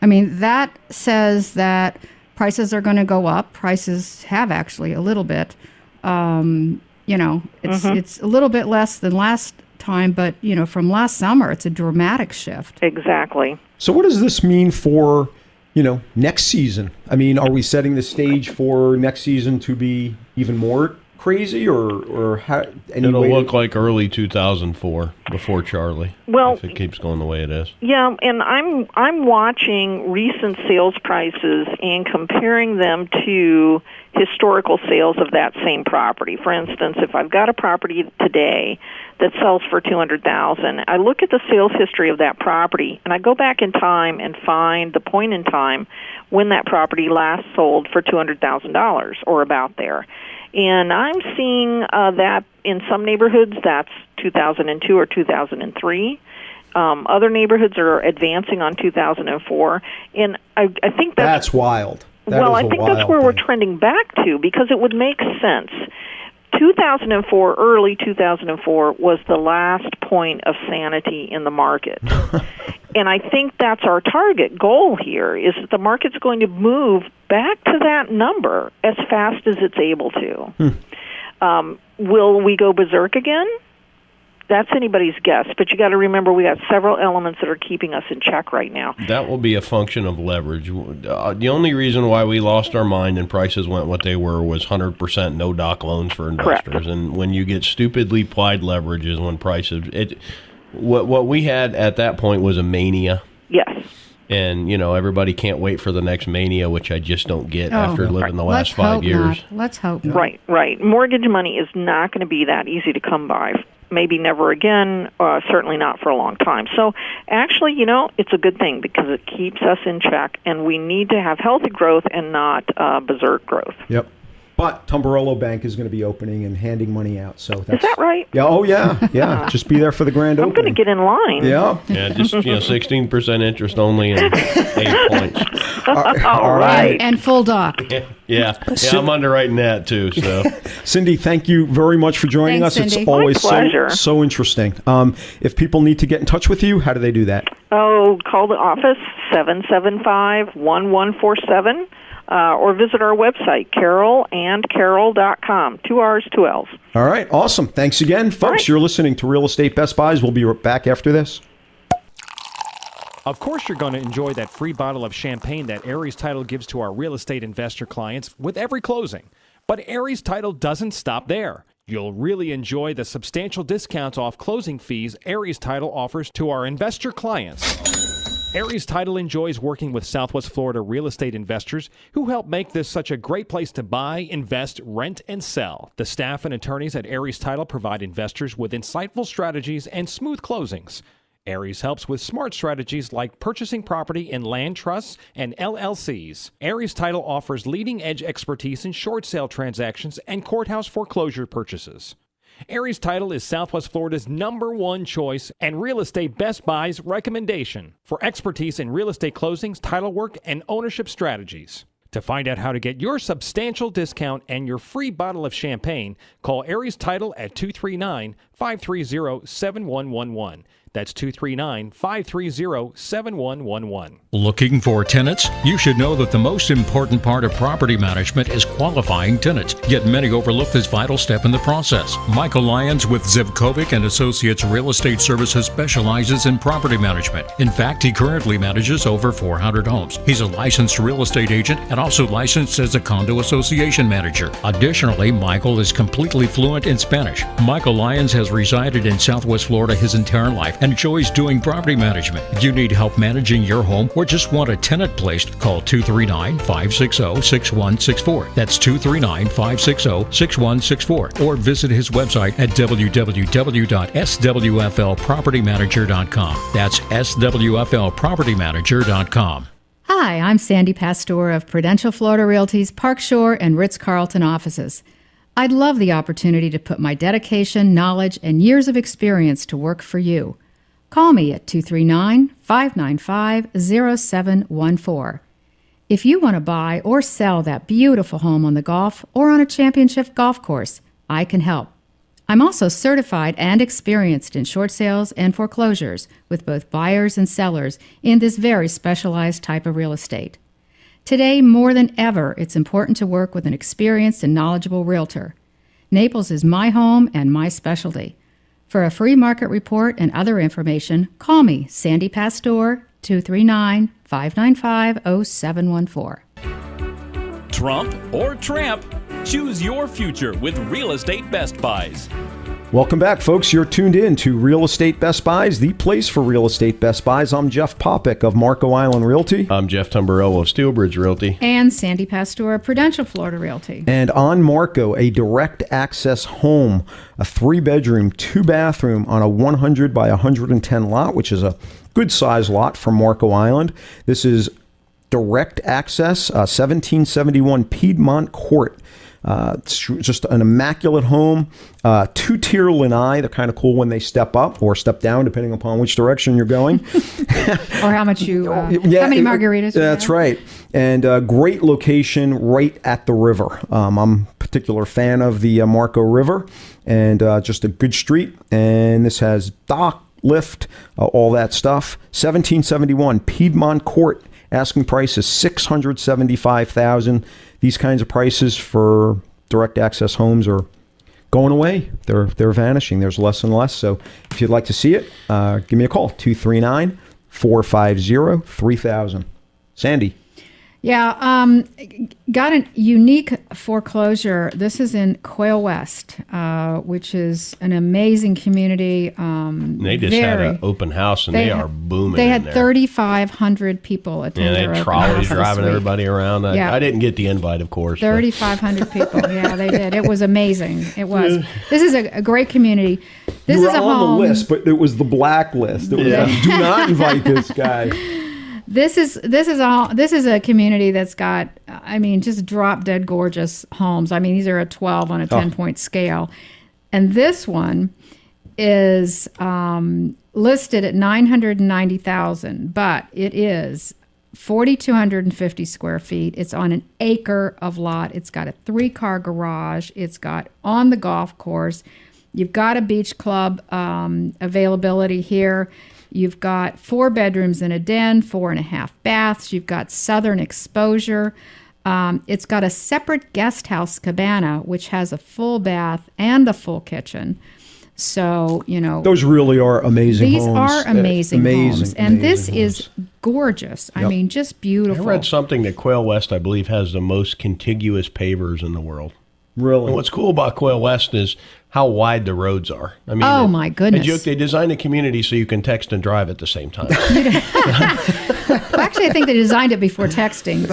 I mean, that says that prices are going to go up. Prices have actually a little bit. It's a little bit less than last time, but from last summer, it's a dramatic shift. Exactly. So what does this mean for next season? I mean, are we setting the stage for next season to be even more crazy, or how? It'll look like early 2004 before Charlie. Well, if it keeps going the way it is. Yeah, and I'm watching recent sales prices and comparing them to historical sales of that same property. For instance, if I've got a property today that sells for $200,000, I look at the sales history of that property and I go back in time and find the point in time when that property last sold for $200,000 or about there. And I'm seeing that in some neighborhoods that's 2002 or 2003. Other neighborhoods are advancing on 2004. And I think that's wild. I think that's where we're trending back to, because it would make sense. 2004, early 2004, was the last point of sanity in the market. And I think that's our target goal here, is that the market's going to move back to that number as fast as it's able to. Will we go berserk again? That's anybody's guess, but you got to remember we got several elements that are keeping us in check right now. That will be a function of leverage. The only reason why we lost our mind and prices went what they were was 100% no doc loans for investors. Correct. And when you get stupidly applied leverage is when prices what we had at that point was a mania. Yes. And, everybody can't wait for the next mania, which I just don't get after living the last 5 years. Let's hope not. Right. Mortgage money is not going to be that easy to come by. Maybe never again, certainly not for a long time. So actually, it's a good thing because it keeps us in check, and we need to have healthy growth and not berserk growth. Yep. But Tumbarolo Bank is going to be opening and handing money out. So is that right? Yeah. Oh, yeah. Just be there for the grand opening. I'm going to get in line. Yeah. Yeah, just 16% interest only and 8 points. All right. And full doc. Yeah, I'm underwriting that too. So, Cindy, thank you very much for joining Thanks, us. Cindy. It's always My pleasure. so interesting. If people need to get in touch with you, how do they do that? Oh, call the office, 775-1147. Or visit our website, carolandcarol.com. 2 R's, 2 L's. All right. Awesome. Thanks again, folks. Right. You're listening to Real Estate Best Buys. We'll be back after this. Of course, you're going to enjoy that free bottle of champagne that Aries Title gives to our real estate investor clients with every closing. But Aries Title doesn't stop there. You'll really enjoy the substantial discounts off closing fees Aries Title offers to our investor clients. Aries Title enjoys working with Southwest Florida real estate investors who help make this such a great place to buy, invest, rent, and sell. The staff and attorneys at Aries Title provide investors with insightful strategies and smooth closings. Aries helps with smart strategies like purchasing property in land trusts and LLCs. Aries Title offers leading-edge expertise in short sale transactions and courthouse foreclosure purchases. Aries Title is Southwest Florida's #1 choice and Real Estate Best Buys recommendation for expertise in real estate closings, title work, and ownership strategies. To find out how to get your substantial discount and your free bottle of champagne, call Aries Title at 239-530-7111. That's 239-530-7111. Looking for tenants? You should know that the most important part of property management is qualifying tenants, yet many overlook this vital step in the process. Michael Lyons with Zivkovic and Associates Real Estate Services specializes in property management. In fact, he currently manages over 400 homes. He's a licensed real estate agent and also licensed as a condo association manager. Additionally, Michael is completely fluent in Spanish. Michael Lyons has resided in Southwest Florida his entire life and enjoys doing property management. If you need help managing your home or just want a tenant placed, call 239-560-6164. That's 239-560-6164. Or visit his website at www.swflpropertymanager.com. That's swflpropertymanager.com. Hi, I'm Sandy Pastor of Prudential Florida Realty's Park Shore and Ritz-Carlton offices. I'd love the opportunity to put my dedication, knowledge, and years of experience to work for you. Call me at 239-595-0714. If you want to buy or sell that beautiful home on the Gulf or on a championship golf course, I can help. I'm also certified and experienced in short sales and foreclosures with both buyers and sellers in this very specialized type of real estate. Today, more than ever, it's important to work with an experienced and knowledgeable realtor. Naples is my home and my specialty. For a free market report and other information, call me, Sandy Pastor, 239-595-0714. Trump or tramp? Choose your future with Real Estate Best Buys. Welcome back, folks. You're tuned in to Real Estate Best Buys, the place for Real Estate Best Buys. I'm Jeff Popick of Marco Island Realty. I'm Jeff Tumbarello of Steelbridge Realty. And Sandy Pastor of Prudential Florida Realty. And on Marco, a direct access home, a 3-bedroom, 2-bathroom on a 100 by 110 lot, which is a good size lot for Marco Island. This is direct access, 1771 Piedmont Court. It's just an immaculate home. 2-tier lanai. They're kind of cool when they step up or step down, depending upon which direction you're going. Or how much you, how many margaritas. That's right. And great location right at the river. I'm a particular fan of the Marco River, and just a good street. And this has dock, lift, all that stuff. 1771 Piedmont Court. Asking price is $675,000. These kinds of prices for direct access homes are going away. They're vanishing. There's less and less. So if you'd like to see it, give me a call, 239-450-3000. Sandy. Yeah, got a unique foreclosure. This is in Quail West, which is an amazing community. They just had an open house, and they are booming. They had 3,500 people attend. Yeah, they had trolleys driving everybody around. Yeah. I didn't get the invite, of course. 3,500 people. Yeah, they did. It was amazing. It was. This is a great community. This you is were a on home. the list, but it was the blacklist. It was do not invite this guy. This is a community that's got, I mean, just drop dead gorgeous homes. I mean, these are a 12 on a 10-point scale. And this one is listed at $990,000, but it is 4,250 square feet. It's on an acre of lot. It's got a 3-car garage. It's got on the golf course. You've got a beach club availability here. You've got 4 bedrooms and a den, 4.5 baths. You've got southern exposure. It's got a separate guest house cabana, which has a full bath and a full kitchen. So, you know. Those really are amazing these homes. These are amazing homes. And this homes. is gorgeous. I mean, just beautiful. I read something that Quail West, I believe, has the most contiguous pavers in the world. Really? And what's cool about Quail West is how wide the roads are. I mean, oh my goodness! I joke they designed a community so you can text and drive at the same time. Well, actually, I think they designed it before texting,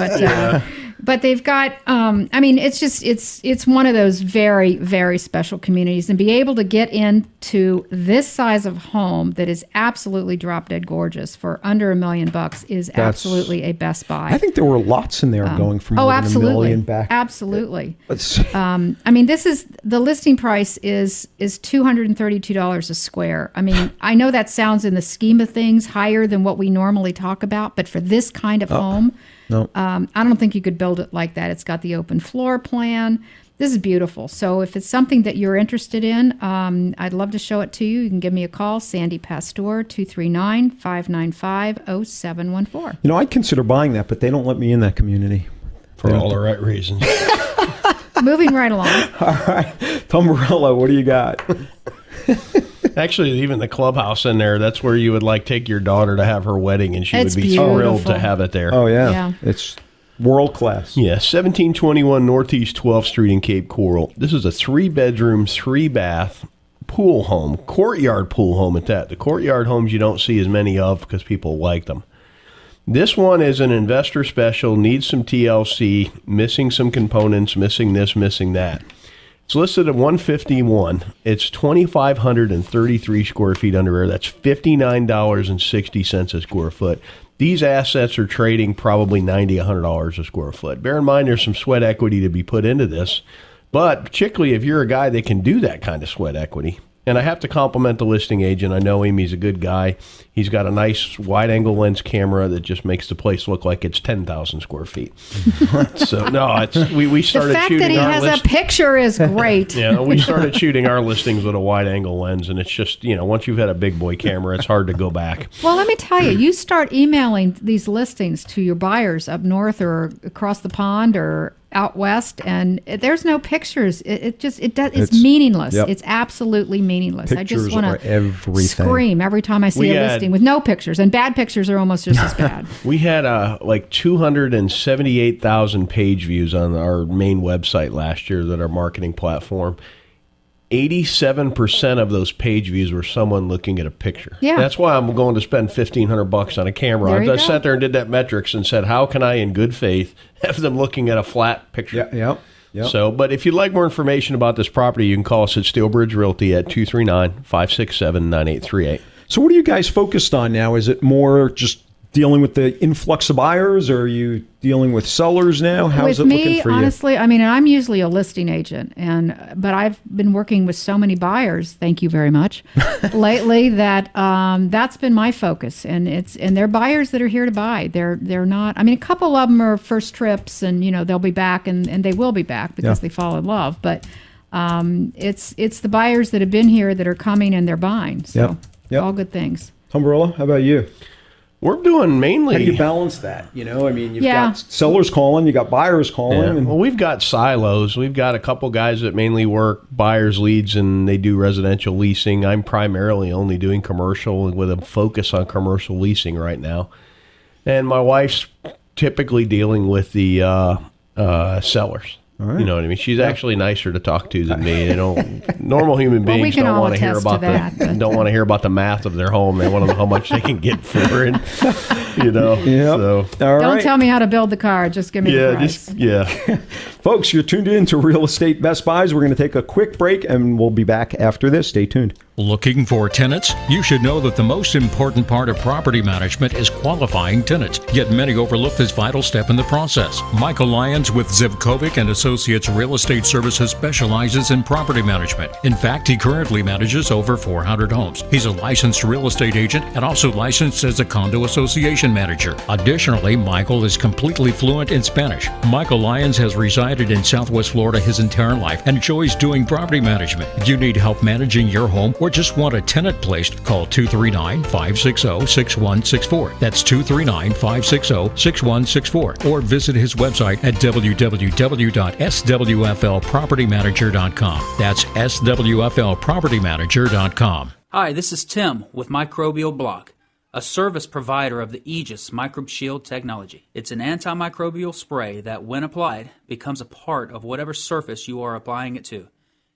but they've got. I mean, it's one of those very, very special communities, and be able to get into this size of home that is absolutely drop dead gorgeous for under $1 million is absolutely a best buy. I think there were lots in there going from more than $1 million back. Absolutely. I mean, the listing price is $232 a square. I mean, I know that sounds in the scheme of things higher than what we normally talk about, but for this kind of home. No. I don't think you could build it like that. It's got the open floor plan. This is beautiful. So if it's something that you're interested in, I'd love to show it to you. You can give me a call, Sandy Pastor, 239-595-0714. You know, I'd consider buying that, but they don't let me in that community. For all the right reasons. Moving right along. All right. Tom Morello, what do you got? Actually, even the clubhouse in there, that's where you would take your daughter to have her wedding, and she It's would be thrilled to have it there. Oh, yeah. Yeah. It's world class. Yeah, 1721 Northeast 12th Street in Cape Coral. This is a 3-bedroom, 3-bath pool home, courtyard pool home at that. The courtyard homes you don't see as many of because people like them. This one is an investor special, needs some TLC, missing some components, missing this, missing that. It's listed at $151. It's 2,533 square feet under air. That's $59.60 a square foot. These assets are trading probably $90, $100 a square foot. Bear in mind there's some sweat equity to be put into this, but particularly if you're a guy that can do that kind of sweat equity. And I have to compliment the listing agent. I know him. He's a good guy. He's got a nice wide-angle lens camera that just makes the place look like it's 10,000 square feet. So, no, we started shooting the fact that he our has a picture is great. Yeah, we started shooting our listings with a wide-angle lens, and it's just, once you've had a big boy camera, it's hard to go back. Well, let me tell you, you start emailing these listings to your buyers up north or across the pond or out west, and there's no pictures. It's meaningless. Yep. It's absolutely meaningless. Pictures I just want to scream every time I see a listing with no pictures, and bad pictures are almost just as bad. We had 278,000 page views on our main website last year, that our marketing platform. 87% of those page views were someone looking at a picture. Yeah. That's why I'm going to spend $1,500 on a camera. I sat there and did that metrics and said, how can I, in good faith, have them looking at a flat picture? Yeah. So, but if you'd like more information about this property, you can call us at Steelbridge Realty at 239-567-9838. So what are you guys focused on now? Is it more just dealing with the influx of buyers, or are you dealing with sellers now? How's it looking for you? Honestly, I mean, I'm usually a listing agent, but I've been working with so many buyers, thank you very much, lately, that that's been my focus. And they're buyers that are here to buy. They're not. I mean, a couple of them are first trips, and they'll be back, and they will be back because they fall in love. But it's the buyers that have been here that are coming and they're buying. So all good things. Tom Morello, how about you? We're doing mainly... How do you balance that? I mean, you've got sellers calling, you got buyers calling. Yeah. Well, we've got silos. We've got a couple guys that mainly work buyers leads, and they do residential leasing. I'm primarily only doing commercial with a focus on commercial leasing right now. And my wife's typically dealing with the sellers. Right. You know what I mean? She's actually nicer to talk to than me. Normal human beings don't want to hear about don't want to hear about the math of their home. They want to know how much they can get for it. So don't tell me how to build the car. Just give me the price. Folks, you're tuned in to Real Estate Best Buys. We're going to take a quick break, and we'll be back after this. Stay tuned. Looking for tenants? You should know that the most important part of property management is qualifying tenants, yet many overlook this vital step in the process. Michael Lyons with Zivkovic and Associates Real Estate Services specializes in property management. In fact, he currently manages over 400 homes. He's a licensed real estate agent and also licensed as a condo association manager. Additionally, Michael is completely fluent in Spanish. Michael Lyons has resided in Southwest Florida his entire life and enjoys doing property management. If you need help managing your home or just want a tenant placed, call 239-560-6164. That's 239-560-6164. Or visit his website at www.swflpropertymanager.com. That's swflpropertymanager.com. Hi, this is Tim with Microbial Block, a service provider of the Aegis Microbe Shield technology. It's an antimicrobial spray that, when applied, becomes a part of whatever surface you are applying it to.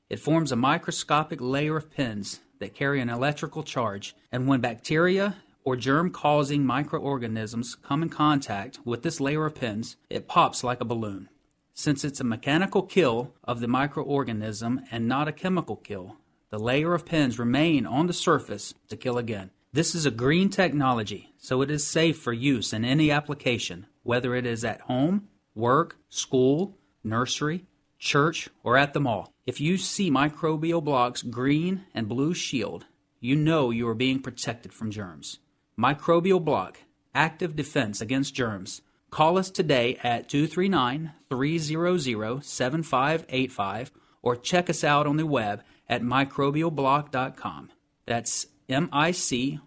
It forms a microscopic layer of pins that carry an electrical charge, and when bacteria or germ-causing microorganisms come in contact with this layer of pins, it pops like a balloon. Since it's a mechanical kill of the microorganism and not a chemical kill, the layer of pins remain on the surface to kill again. This is a green technology, so it is safe for use in any application, whether it is at home, work, school, nursery, church, or at the mall. If you see Microbial Block's green and blue shield, you know you are being protected from germs. Microbial Block, active defense against germs. Call us today at 239-300-7585 or check us out on the web at microbialblock.com. That's MICROBIAL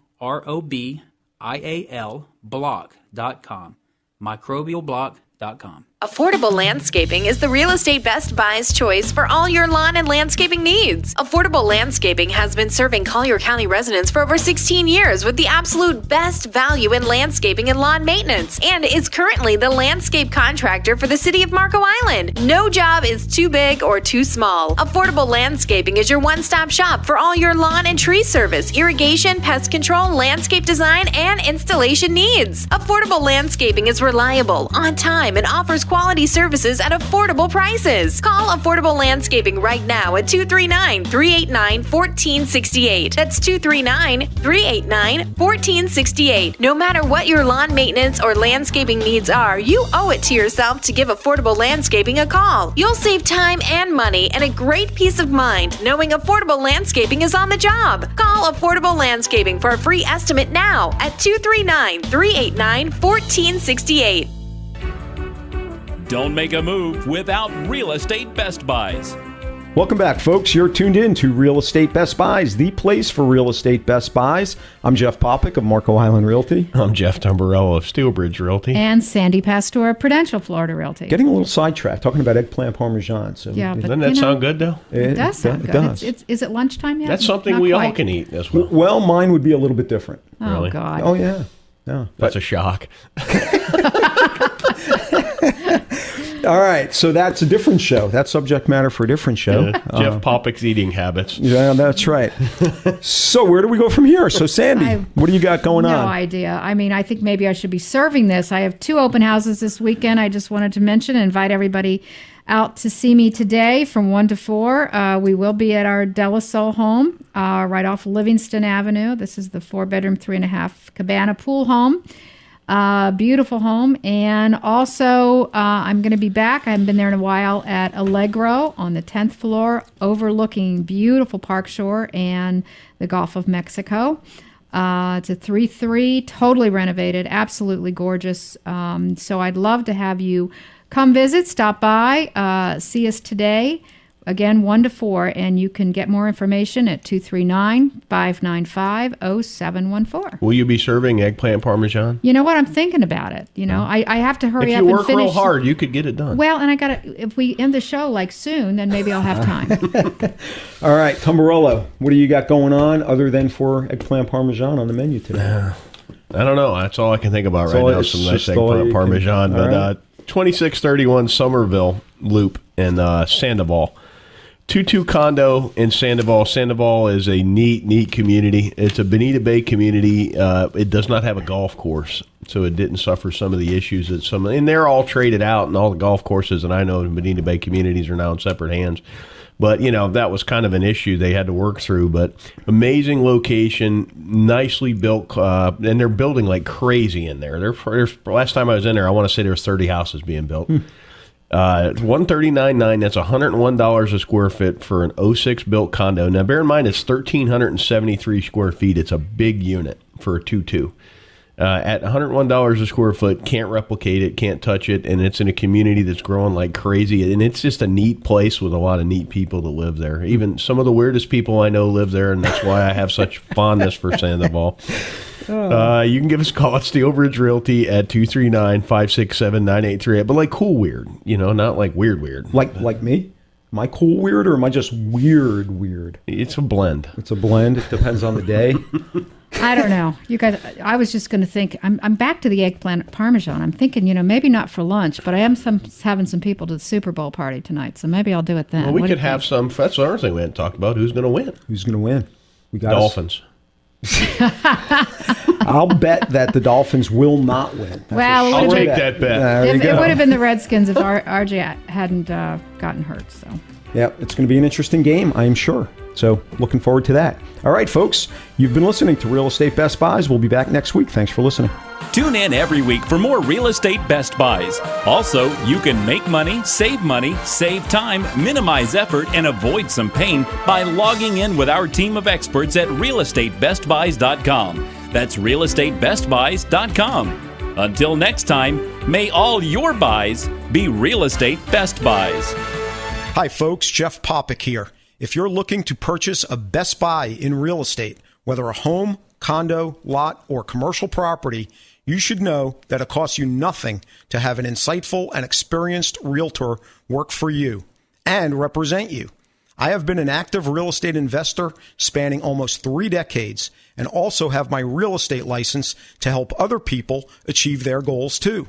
block.com. microbialblock.com. Affordable Landscaping is the real estate Best Buy's choice for all your lawn and landscaping needs. Affordable Landscaping has been serving Collier County residents for over 16 years with the absolute best value in landscaping and lawn maintenance, and is currently the landscape contractor for the city of Marco Island. No job is too big or too small. Affordable Landscaping is your one-stop shop for all your lawn and tree service, irrigation, pest control, landscape design, and installation needs. Affordable Landscaping is reliable, on time, and offers quality services at affordable prices. Call Affordable Landscaping right now at 239-389-1468. That's 239-389-1468. No matter what your lawn maintenance or landscaping needs are, you owe it to yourself to give Affordable Landscaping a call. You'll save time and money and a great peace of mind knowing Affordable Landscaping is on the job. Call Affordable Landscaping for a free estimate now at 239-389-1468. Don't make a move without Real Estate Best Buys. Welcome back, folks. You're tuned in to Real Estate Best Buys, the place for real estate Best Buys. I'm Jeff Popick of Marco Island Realty. I'm Jeff Tamburello of Steelbridge Realty. And Sandy Pastor of Prudential Florida Realty. Getting a little sidetracked, talking about eggplant parmesan. So yeah, but doesn't that sound good, though? It does sound good. Does. Is it lunchtime yet? That's something Not we quite. all can eat as well. Well, mine would be a little bit different. Oh, Really? God. Oh, yeah. Yeah. That's a shock. All right, so that's a different show. That's subject matter for a different show. Jeff Popick's eating habits. Yeah, that's right. So where do we go from here? So Sandy, what do you got going No on? idea. I mean, I think maybe I should be serving this. I have 2 open houses this weekend. I just wanted to mention and invite everybody out to see me today from 1 to 4. We will be at our De La Soul home right off Livingston Avenue. This is the 4-bedroom, 3.5 cabana pool home. Beautiful home. And also, I'm going to be back. I haven't been there in a while at Allegro on the 10th floor, overlooking beautiful Park Shore and the Gulf of Mexico. It's a 3-3, totally renovated, absolutely gorgeous. So I'd love to have you come visit, stop by, see us today. Again, 1 to 4, and you can get more information at 239-595-0714. Will you be serving eggplant parmesan? You know what? I'm thinking about it. You know, I have to hurry If up you and work finish. real hard, you could get it done. Well, and I got to, if we end the show like soon, then maybe I'll have time. All right, Tamburello, what do you got going on other than for eggplant parmesan on the menu today? I don't know. That's all I can think about right now. Some nice eggplant parmesan. But 2631 Somerville Loop in Sandoval. 2-2 condo in Sandoval. Sandoval is a neat community. It's a Bonita Bay community. It does not have a golf course, so it didn't suffer some of the issues that some. And they're all traded out, and all the golf courses that I know in Bonita Bay communities are now in separate hands. But, you know, that was kind of an issue they had to work through. But amazing location, nicely built, and they're building like crazy in there. There's last time I was in there, I want to say there was 30 houses being built. $139.9. That's $101 a square foot for an 06 built condo. Now, bear in mind, it's 1,373 square feet. It's a big unit for a 2-2. At $101 a square foot, can't replicate it, can't touch it, and it's in a community that's growing like crazy. And it's just a neat place with a lot of neat people that live there. Even some of the weirdest people I know live there, and that's why I have such fondness for Sandoval. You can give us a call at Steelbridge Realty at 239-567-9838. But like cool weird, you know, not like weird. Like me? Am I cool weird or am I just weird? It's a blend. It's a blend. It depends on the day. I don't know. You guys, I was just going to think, I'm back to the eggplant parmesan. I'm thinking, you know, maybe not for lunch, but I am having some people to the Super Bowl party tonight, so maybe I'll do it then. Well, we could have some. That's the other thing we hadn't talked about. Who's going to win? We got Dolphins. I'll bet that the Dolphins will not win. Well, I'll take that bet. It would have been the Redskins if RJ hadn't gotten hurt. So. Yeah, it's going to be an interesting game, I am sure. So looking forward to that. All right, folks, you've been listening to Real Estate Best Buys. We'll be back next week. Thanks for listening. Tune in every week for more Real Estate Best Buys. Also, you can make money, save time, minimize effort, and avoid some pain by logging in with our team of experts at realestatebestbuys.com. That's realestatebestbuys.com. Until next time, May all your buys be real estate best buys. Hi, folks. Jeff Popick here. If you're looking to purchase a Best Buy in real estate, whether a home, condo, lot, or commercial property, you should know that it costs you nothing to have an insightful and experienced realtor work for you and represent you. I have been an active real estate investor spanning almost 3 decades and also have my real estate license to help other people achieve their goals too.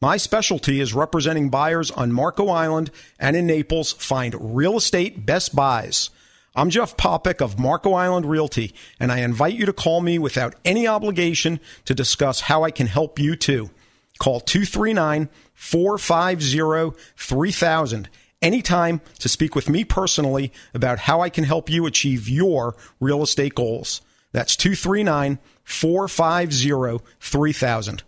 My specialty is representing buyers on Marco Island and in Naples find real estate best buys. I'm Jeff Popick of Marco Island Realty, and I invite you to call me without any obligation to discuss how I can help you too. Call 239-450-3000 anytime to speak with me personally about how I can help you achieve your real estate goals. That's 239-450-3000.